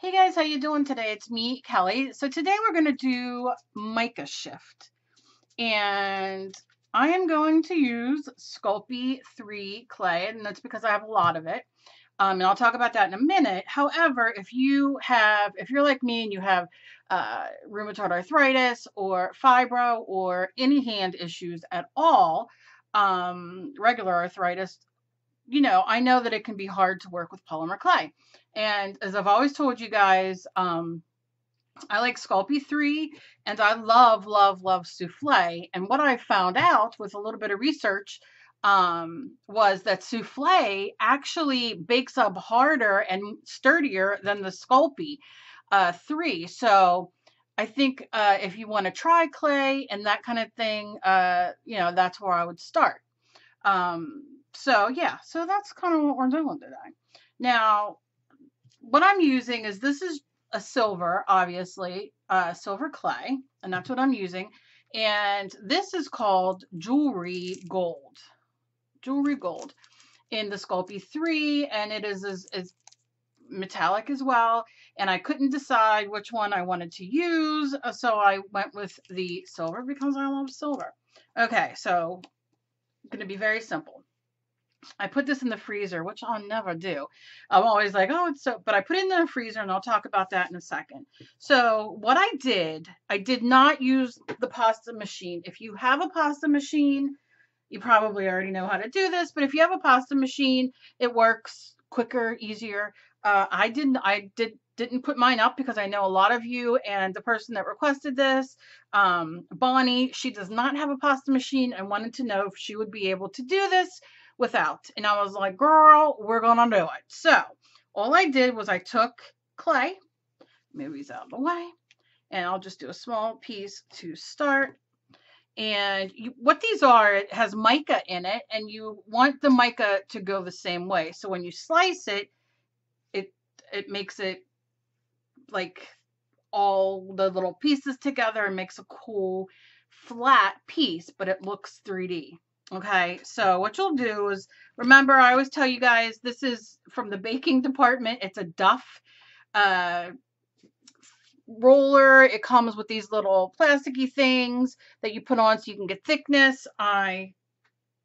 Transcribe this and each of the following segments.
Hey guys, how you doing today? It's me, Kelly. So today we're going to do mica shift. And I am going to use SKYPE 3 clay, and that's because I have a lot of it. And I'll talk about that in a minute. However, if you're like me and you have rheumatoid arthritis or fibro or any hand issues at all, regular arthritis, I know that it can be hard to work with polymer clay. And as I've always told you guys, I like SKYPE 3 and I love, love, love souffle. And what I found out with a little bit of research was that souffle actually bakes up harder and sturdier than the SKYPE 3. So I think if you want to try clay and that kind of thing, that's where I would start. So yeah, so that's kind of what we're doing today. Now, what I'm using is this is a silver, obviously, silver clay, and that's what I'm using. And this is called Jewelry Gold. Jewelry Gold in the SKYPE 3, and it is metallic as well. And I couldn't decide which one I wanted to use, so I went with the silver because I love silver. Okay, so going to be very simple. I put this in the freezer, which I'll never do. I'm always like, oh, it's so, but I put it in the freezer and I'll talk about that in a second. So what I did not use the pasta machine. If you have a pasta machine, you probably already know how to do this, but if you have a pasta machine, it works quicker, easier. I didn't put mine up because I know a lot of you, and the person that requested this, Bonnie, she does not have a pasta machine and wanted to know if she would be able to do this without. And I was like, girl, we're gonna do it. So all I did was I took clay, move these out of the way, and I'll just do a small piece to start. And what these are, it has mica in it, and you want the mica to go the same way. So when you slice it, it it makes it like all the little pieces together and makes a cool flat piece, but it looks 3D. Okay, so what you'll do is, remember, I always tell you guys, this is from the baking department. It's a Duff uh, roller. It comes with these little plasticky things that you put on so you can get thickness. I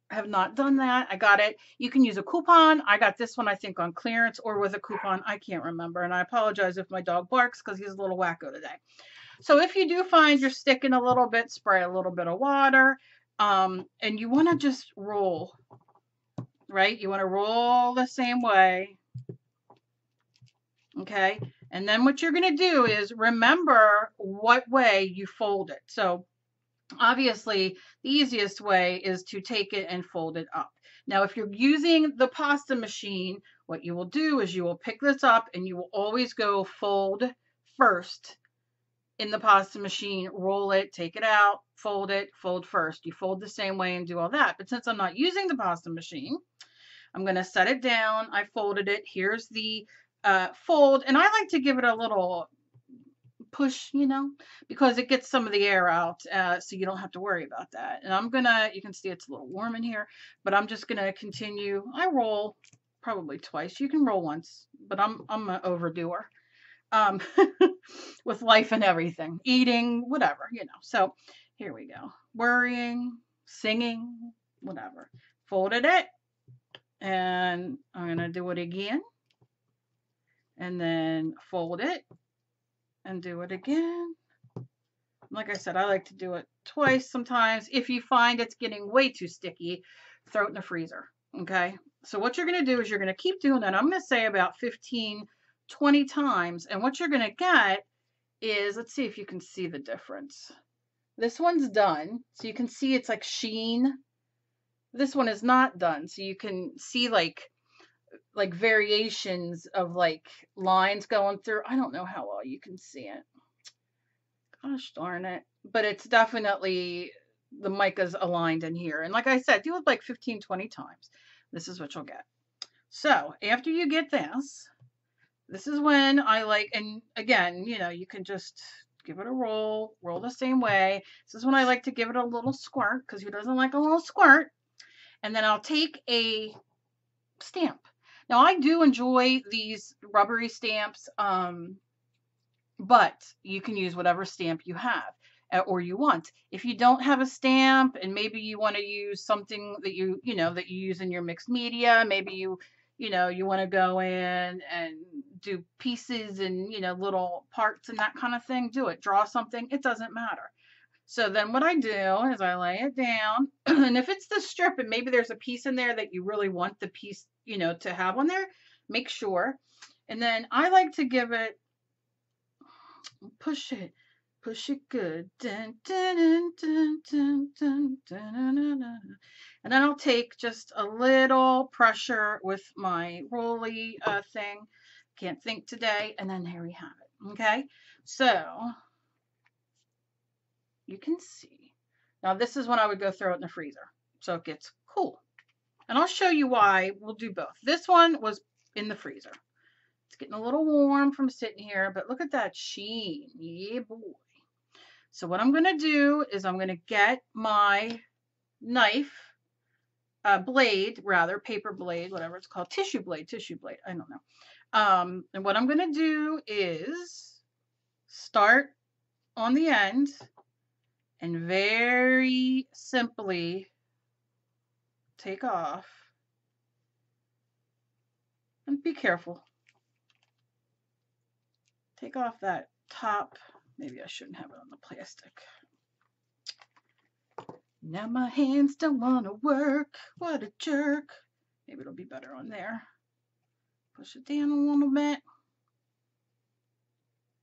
have not done that. I got it. You can use a coupon. I got this one, I think, on clearance or with a coupon. I can't remember. And I apologize if my dog barks because he's a little wacko today. So if you do find you're sticking a little bit, spray a little bit of water. And you want to just roll, right? You want to roll the same way. Okay. And then what you're going to do is remember what way you fold it. So obviously, the easiest way is to take it and fold it up. Now, if you're using the pasta machine, what you will do is you will pick this up and you will always go fold first in the pasta machine, roll it, take it out, fold it, fold first. You fold the same way and do all that. But since I'm not using the pasta machine, I'm going to set it down. I folded it. Here's the fold. And I like to give it a little push, because it gets some of the air out, so you don't have to worry about that. And you can see it's a little warm in here, but I'm just gonna continue. I roll probably twice. You can roll once, but I'm an overdoer um, with life and everything, eating, whatever. So here we go. Worrying, singing, whatever. Folded it, and I'm gonna do it again, and then fold it and do it again. Like I said, I like to do it twice sometimes. If you find it's getting way too sticky, throw it in the freezer. Okay. So what you're going to do is you're going to keep doing that. I'm going to say about 15, 20 times. And what you're going to get is, let's see if you can see the difference. This one's done. So you can see it's like sheen. This one is not done. So you can see like variations of like lines going through. I don't know how well you can see it. Gosh darn it. But it's definitely, the mica's aligned in here. And like I said, do it like 15, 20 times. This is what you'll get. So after you get this is when I like, and again, you can just give it a roll the same way. This is when I like to give it a little squirt, because who doesn't like a little squirt? And then I'll take a stamp. Now I do enjoy these rubbery stamps. but you can use whatever stamp you have or you want. If you don't have a stamp and maybe you want to use something that you use in your mixed media, maybe you want to go in and do pieces and little parts and that kind of thing, do it. Draw something, it doesn't matter. So then what I do is I lay it down, and if it's the strip and maybe there's a piece in there that you really want the piece to have on there, make sure. And then I like to give it, push it good. Dun, dun, dun, dun, dun, dun, dun, dun, dun, dun. And then I'll take just a little pressure with my rolly thing. Can't think today. And then there we have it. Okay. So you can see. Now this is when I would go throw it in the freezer so it gets cool. And I'll show you why we'll do both. This one was in the freezer. It's getting a little warm from sitting here, but look at that sheen. Yeah, boy. So what I'm going to do is I'm going to get my knife, blade, rather, paper blade, whatever it's called, tissue blade, I don't know. And what I'm going to do is start on the end and very simply take off. And be careful. Take off that top. Maybe I shouldn't have it on the plastic. Now my hands don't want to work. What a jerk. Maybe it'll be better on there. Push it down a little bit.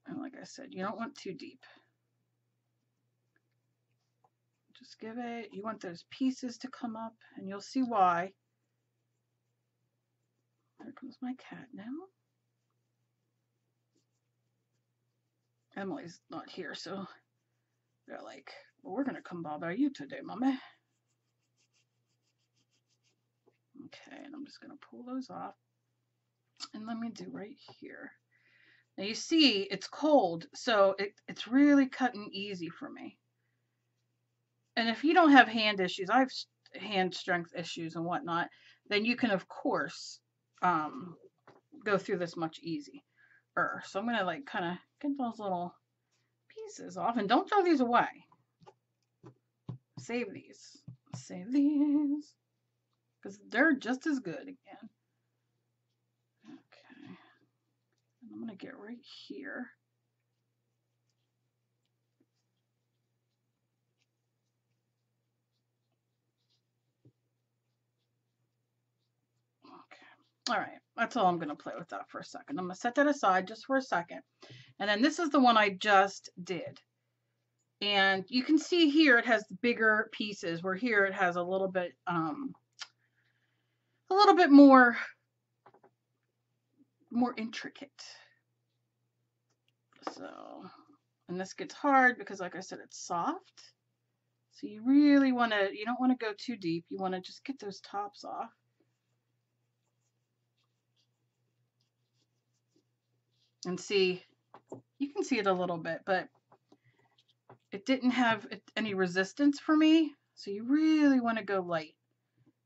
And like I said, you don't want too deep. Just give it, you want those pieces to come up, and you'll see why. There comes my cat now. Emily's not here, so they're like, well, we're going to come bother you today, Mommy. Okay, and I'm just going to pull those off. And let me do right here. Now you see it's cold, so it's really cutting easy for me. And if you don't have hand issues, I have hand strength issues and whatnot, then you can, of course, go through this much easier. So I'm going to like kind of get those little pieces off, and don't throw these away. Save these. Save these. Because they're just as good again. Okay. And I'm going to get right here. Okay. All right. That's all I'm going to play with that for a second. I'm going to set that aside just for a second. And then this is the one I just did. And you can see here it has bigger pieces, where here it has a little bit more intricate. So, and this gets hard because, like I said, it's soft. So you really want to, you don't want to go too deep. You want to just get those tops off. And see, you can see it a little bit, but it didn't have any resistance for me. So you really want to go light.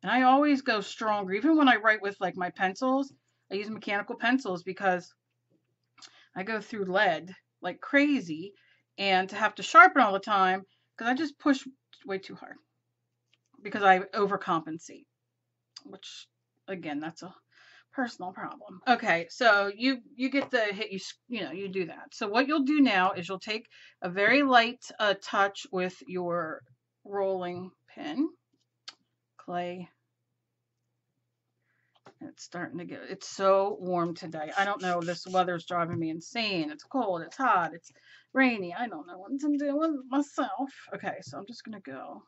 And I always go stronger. Even when I write with like my pencils, I use mechanical pencils because I go through lead like crazy. And to have to sharpen all the time, because I just push way too hard. Because I overcompensate. Which, again, that's a personal problem. Okay, so you get the hit, you do that. So what you'll do now is you'll take a very light touch with your rolling pin, clay. It's starting to get, it's so warm today. I don't know, this weather's driving me insane. It's cold, it's hot, it's rainy. I don't know what to do with myself. Okay, so I'm just gonna go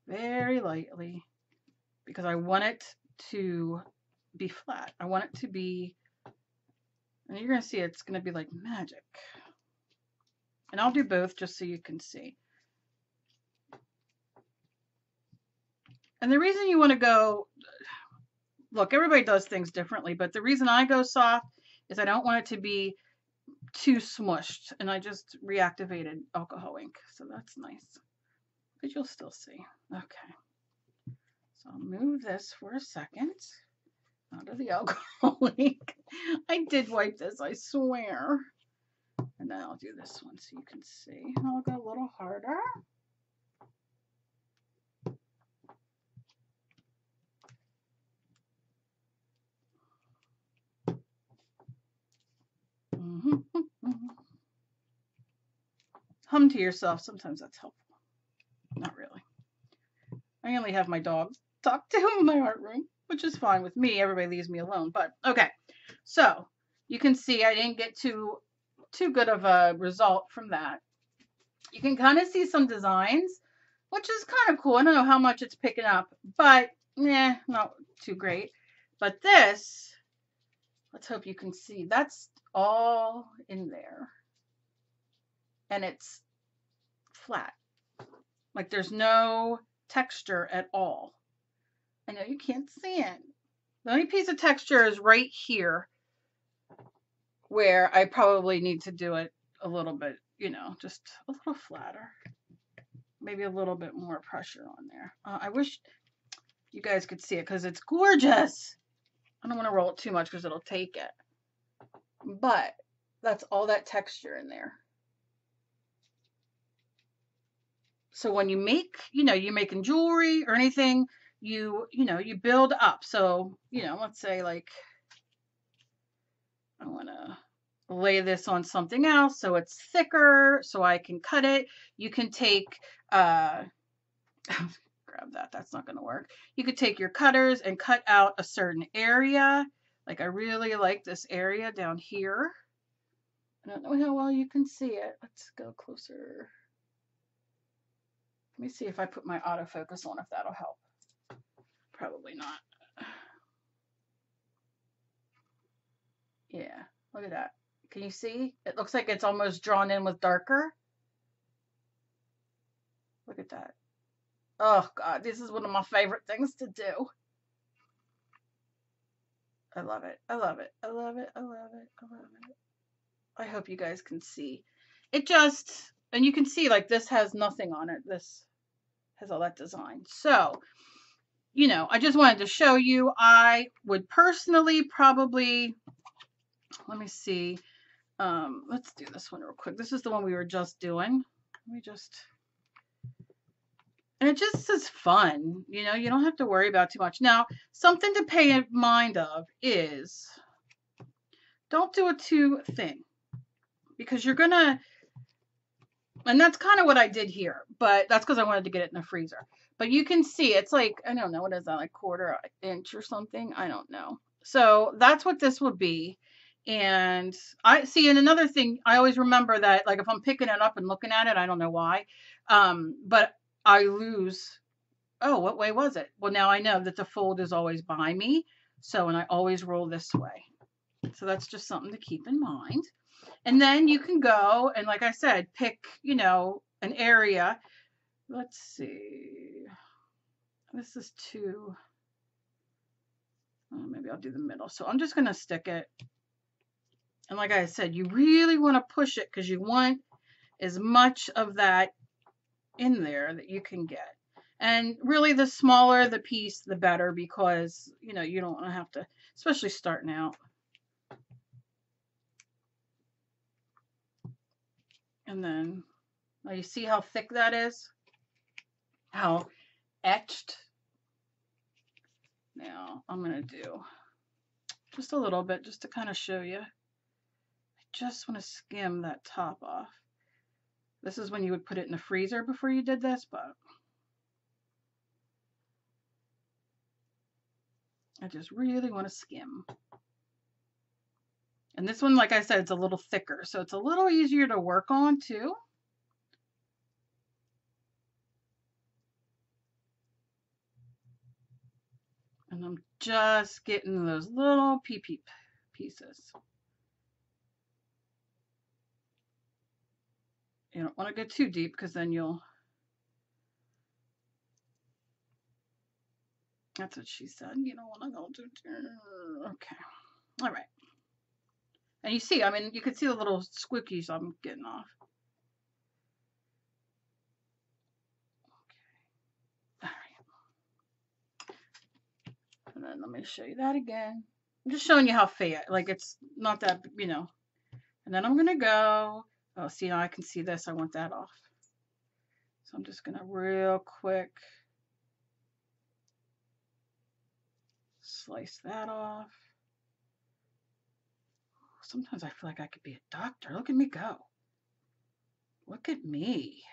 very lightly because I want it to be flat. I want it to be, and you're going to see it's going to be like magic. And I'll do both just so you can see. And the reason you want to go, look, everybody does things differently, but the reason I go soft is I don't want it to be too smushed. And I just reactivated alcohol ink, so that's nice. But you'll still see. Okay. So I'll move this for a second out of the alcohol ink. I did wipe this, I swear. And then I'll do this one so you can see. I'll go a little harder. Hum to yourself. Sometimes that's helpful. Not really. I only have my dog talk to in my art room, which is fine with me. Everybody leaves me alone. But okay. So you can see I didn't get too good of a result from that. You can kind of see some designs, which is kind of cool. I don't know how much it's picking up, but not too great. But this, let's hope you can see, that's all in there. And it's flat. Like there's no texture at all. I know you can't see it. The only piece of texture is right here where I probably need to do it a little bit, you know, just a little flatter. Maybe a little bit more pressure on there. I wish you guys could see it because it's gorgeous. I don't want to roll it too much because it'll take it. But that's all that texture in there. So when you make, you know, you're making jewelry or anything, you build up. So, you know, let's say like I want to lay this on something else so it's thicker so I can cut it. You can take grab that, that's not going to work. You could take your cutters and cut out a certain area. Like I really like this area down here. I don't know how well you can see it. Let's go closer. Let me see if I put my autofocus on, if that'll help. Probably not. Yeah, look at that. Can you see? It looks like it's almost drawn in with darker. Look at that. Oh God, this is one of my favorite things to do. I love it. I love it. I love it. I love it. I love it. I hope you guys can see. It just, and you can see like this has nothing on it. This has all that design. So, you know, I just wanted to show you. I would personally probably, let me see. Let's do this one real quick. This is the one we were just doing. Let me just, and it just is fun. You know, you don't have to worry about too much. Now, something to pay in mind of is don't do it too thin because you're going to, and that's kind of what I did here, but that's because I wanted to get it in the freezer. But you can see it's like, I don't know, what is that, like 1/4 inch or something? I don't know. So that's what this would be. And I see, and another thing, I always remember that, like if I'm picking it up and looking at it, I don't know why, but I lose, oh, what way was it? Well, now I know that the fold is always by me. So, and I always roll this way. So that's just something to keep in mind. And then you can go and, like I said, pick, you know, an area. Let's see. This is too, maybe I'll do the middle. So I'm just going to stick it. And like I said, you really want to push it because you want as much of that in there that you can get. And really the smaller the piece, the better, because, you know, you don't want to have to, especially starting out. And then, now you see how thick that is? How etched? Now, I'm going to do just a little bit just to kind of show you. I just want to skim that top off. This is when you would put it in the freezer before you did this, but I just really want to skim. And this one, like I said, it's a little thicker, so it's a little easier to work on too. And I'm just getting those little pea-pea pieces. You don't want to go too deep because then you'll, that's what she said. You don't want to go too deep. Okay. All right. And you see, I mean, you can see the little squeakies I'm getting off. Okay. All right. And then let me show you that again. I'm just showing you how fat, like it's not that, you know. And then I'm gonna go, oh, see, now I can see this, I want that off. So I'm just gonna real quick slice that off. Sometimes I feel like I could be a doctor. Look at me go. Look at me.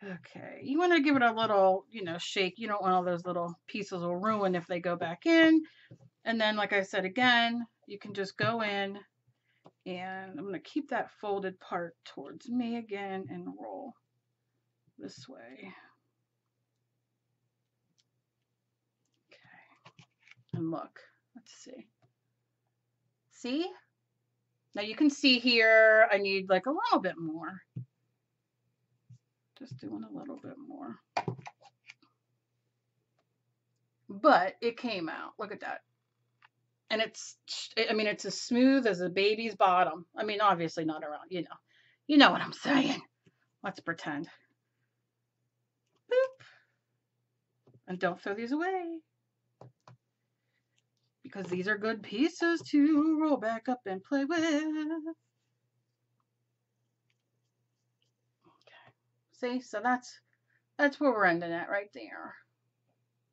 Okay, you want to give it a little, you know, shake. You don't want all those little pieces will ruin if they go back in. And then, like I said, again, you can just go in and I'm going to keep that folded part towards me again and roll this way. Okay, and look, let's see. See? Now you can see here, I need like a little bit more. Just doing a little bit more. But it came out. Look at that. And it's, I mean, it's as smooth as a baby's bottom. I mean, obviously not around, you know what I'm saying. Let's pretend. Boop. And don't throw these away, because these are good pieces to roll back up and play with. Okay. See, so that's where we're ending at right there.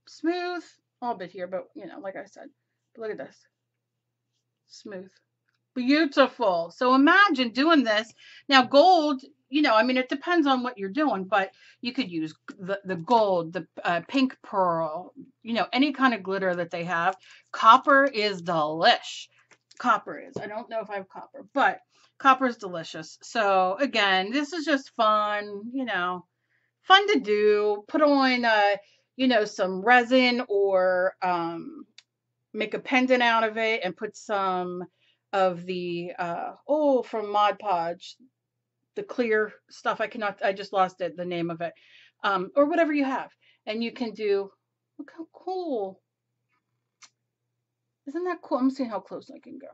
Smooth, a little bit here, but you know, like I said, but look at this. Smooth. Beautiful. So imagine doing this. Now gold, you know, I mean, it depends on what you're doing, but you could use the gold, the pink pearl, you know, any kind of glitter that they have. Copper is delish. Copper is. I don't know if I have copper, but copper is delicious. So again, this is just fun, you know, fun to do. Put on, you know, some resin or make a pendant out of it and put some of the from Mod Podge, the clear stuff. I just lost it, the name of it, or whatever you have, and you can do. Look how cool! Isn't that cool? I'm seeing how close I can go.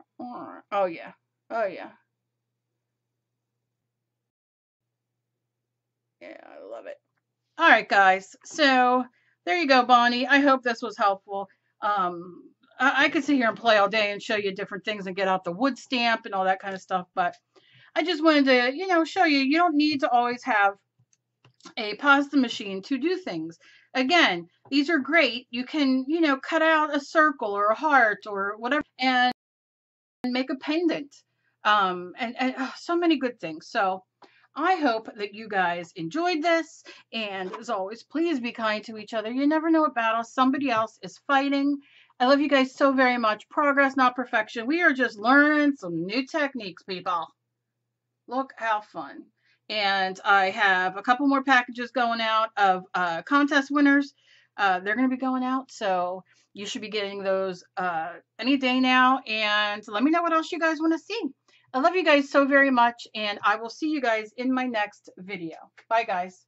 Oh yeah, oh yeah, yeah, I love it. All right, guys. So there you go, Bonnie. I hope this was helpful. I could sit here and play all day and show you different things and get out the wood stamp and all that kind of stuff, but I just wanted to, you know, show you, you don't need to always have a pasta machine to do things. Again, these are great. You can, you know, cut out a circle or a heart or whatever and make a pendant. And so many good things. So I hope that you guys enjoyed this. And as always, please be kind to each other. You never know what battle somebody else is fighting. I love you guys so very much. Progress, not perfection. We are just learning some new techniques, people. Look how fun. And I have a couple more packages going out of contest winners. They're going to be going out. So you should be getting those any day now. And let me know what else you guys want to see. I love you guys so very much. And I will see you guys in my next video. Bye, guys.